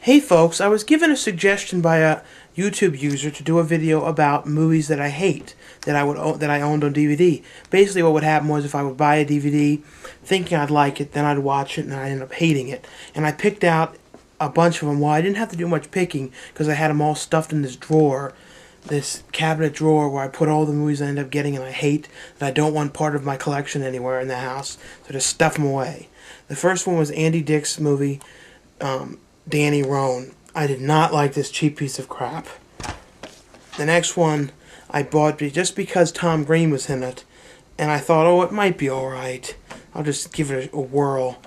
Hey folks, I was given a suggestion by a YouTube user to do a video about movies that I hate, that I owned on DVD. Basically what would happen was if I would buy a DVD thinking I'd like it, then I'd watch it and I'd end up hating it. And I picked out a bunch of them. Well, I didn't have to do much picking because I had them all stuffed in this drawer, this cabinet drawer where I put all the movies I end up getting and I hate, that I don't want part of my collection anywhere in the house, so just stuff them away. The first one was Andy Dick's movie, Danny Roane. I did not like this cheap piece of crap. The next one I bought just because Tom Green was in it, and I thought, oh, it might be alright. I'll just give it a whirl.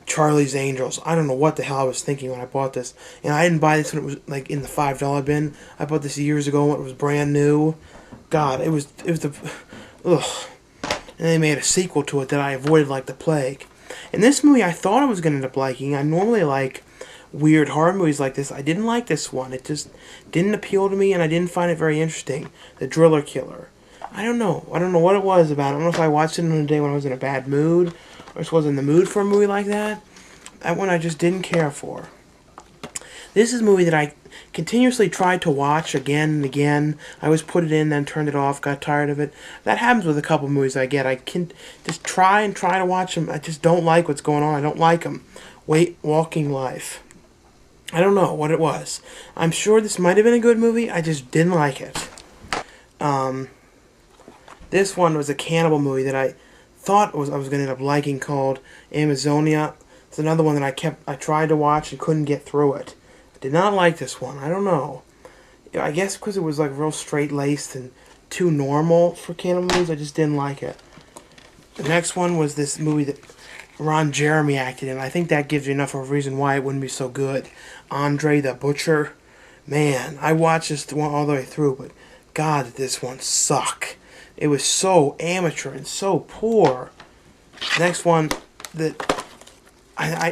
Charlie's Angels. I don't know what the hell I was thinking when I bought this. And I didn't buy this when it was like in the $5 bin. I bought this years ago when it was brand new. God, it was the... Ugh. And they made a sequel to it that I avoided like the plague. And this movie I thought I was going to end up liking. I normally like weird horror movies like this. I didn't like this one. It just didn't appeal to me, and I didn't find it very interesting. The Driller Killer. I don't know. I don't know what it was about. I don't know if I watched it on a day when I was in a bad mood, or just wasn't in the mood for a movie like that. That one I just didn't care for. This is a movie that I continuously tried to watch again and again. I always put it in, then turned it off, got tired of it. That happens with a couple movies I get. I can just try to watch them. I just don't like what's going on. I don't like them. Walking Life. I don't know what it was. I'm sure this might have been a good movie. I just didn't like it. This one was a cannibal movie that I thought I was going to end up liking, called Amazonia. It's another one that I tried to watch and couldn't get through it. I did not like this one. I don't know. I guess because it was like real straight-laced and too normal for cannibal movies, I just didn't like it. The next one was this movie that Ron Jeremy acted in. I think that gives you enough of a reason why it wouldn't be so good. Andre the Butcher. Man, I watched this one all the way through, but God, did this one suck. It was so amateur and so poor. Next one that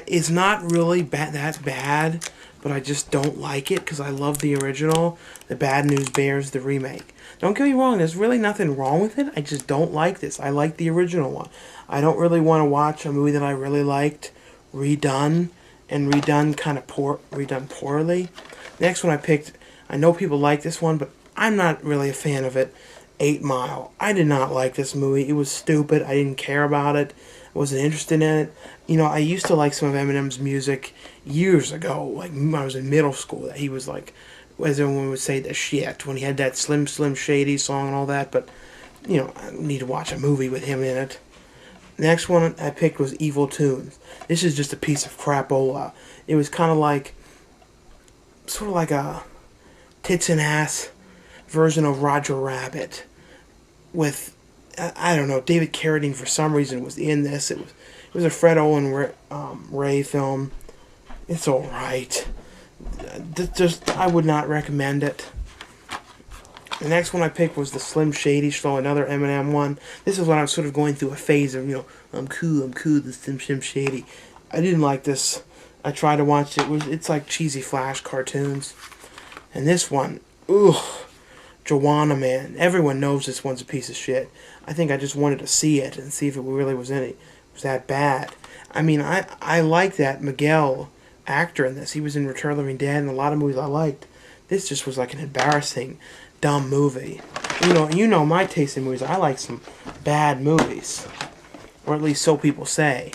is not really that bad, but I just don't like it because I love the original. The Bad News Bears, the remake. Don't get me wrong, there's really nothing wrong with it. I just don't like this. I like the original one. I don't really want to watch a movie that I really liked redone redone poorly. Next one I picked, I know people like this one, but I'm not really a fan of it. 8 Mile. I did not like this movie. It was stupid. I didn't care about it. I wasn't interested in it. You know, I used to like some of Eminem's music years ago, like when I was in middle school. He was like, as everyone would say, the shit, when he had that Slim Shady song and all that, but, you know, I don't need to watch a movie with him in it. Next one I picked was Evil Toons. This is just a piece of crapola. It was kind of like, sort of like a tits and ass version of Roger Rabbit with, I don't know, David Carradine for some reason was in this. It was a Fred Olen Ray film. It's alright. Just, I would not recommend it. The next one I picked was the Slim Shady Show, another Eminem one. This is when I was sort of going through a phase of, you know, I'm cool, the Slim Shady. I didn't like this. I tried to watch it. It's like cheesy Flash cartoons. And this one, ugh, Juwanna, man. Everyone knows this one's a piece of shit. I think I just wanted to see it and see if it really was that bad. I mean, I like that Miguel actor in this. He was in Return of the Living Dead and a lot of movies I liked. This just was like an embarrassing, dumb movie. You know my taste in movies. I like some bad movies, or at least so people say.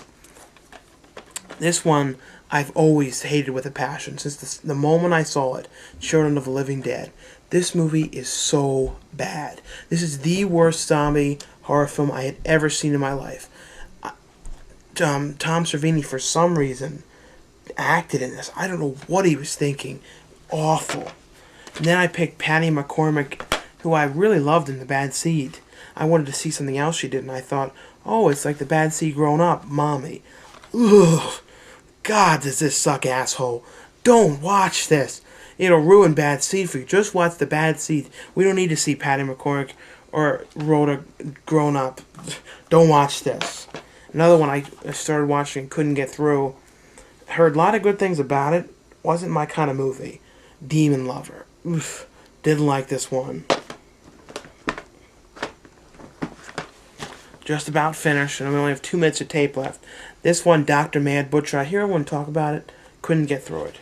This one I've always hated with a passion since the moment I saw it, Children of the Living Dead. This movie is so bad. This is the worst zombie horror film I had ever seen in my life. Tom Savini, for some reason, acted in this. I don't know what he was thinking. Awful. And then I picked Patty McCormick, who I really loved in The Bad Seed. I wanted to see something else she did, and I thought, oh, it's like The Bad Seed grown up, mommy. Ugh. God, does this suck, asshole. Don't watch this. It'll ruin Bad Seed for you. Just watch The Bad Seed. We don't need to see Patty McCormick or Rhoda grown up. Don't watch this. Another one I started watching and couldn't get through. Heard a lot of good things about it. Wasn't my kind of movie. Demon Lover. Oof. Didn't like this one. Just about finished, and we only have 2 minutes of tape left. This one, Dr. Mad Butcher. I hear everyone talk about it. Couldn't get through it.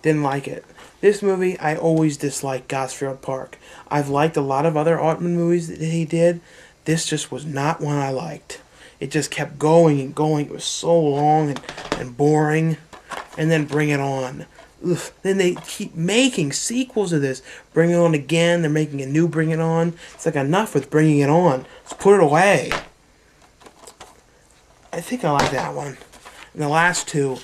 Didn't like it. This movie, I always disliked Gosford Park. I've liked a lot of other Altman movies that he did. This just was not one I liked. It just kept going and going. It was so long and boring. And then Bring It On. Ugh. Then they keep making sequels of this. Bring It On again. They're making a new Bring It On. It's like, enough with Bringing It On. Let's put it away. I think I like that one. And the last two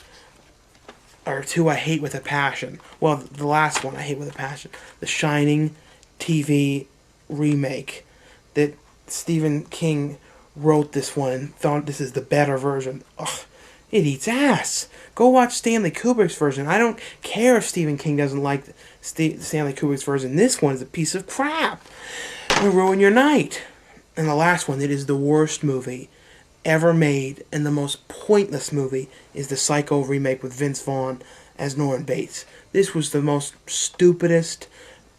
are two I hate with a passion. Well, the last one I hate with a passion. The Shining TV remake. That Stephen King wrote this one and thought this is the better version. Ugh, it eats ass. Go watch Stanley Kubrick's version. I don't care if Stephen King doesn't like Stanley Kubrick's version. This one is a piece of crap. It'll ruin your night. And the last one, that is the worst movie ever made and the most pointless movie, is the Pshyco remake with Vince Vaughn as Norman Bates. This was the most stupidest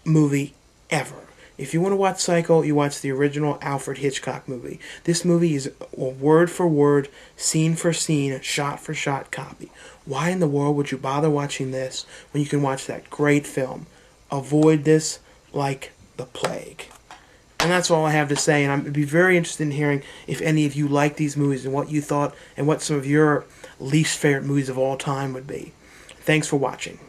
movie ever. If you want to watch Pshyco, you watch the original Alfred Hitchcock movie. This movie is a word for word, scene for scene, shot for shot copy. Why in the world would you bother watching this when you can watch that great film? Avoid this like the plague. And that's all I have to say, and I'd be very interested in hearing if any of you like these movies and what you thought and what some of your least favorite movies of all time would be. Thanks for watching.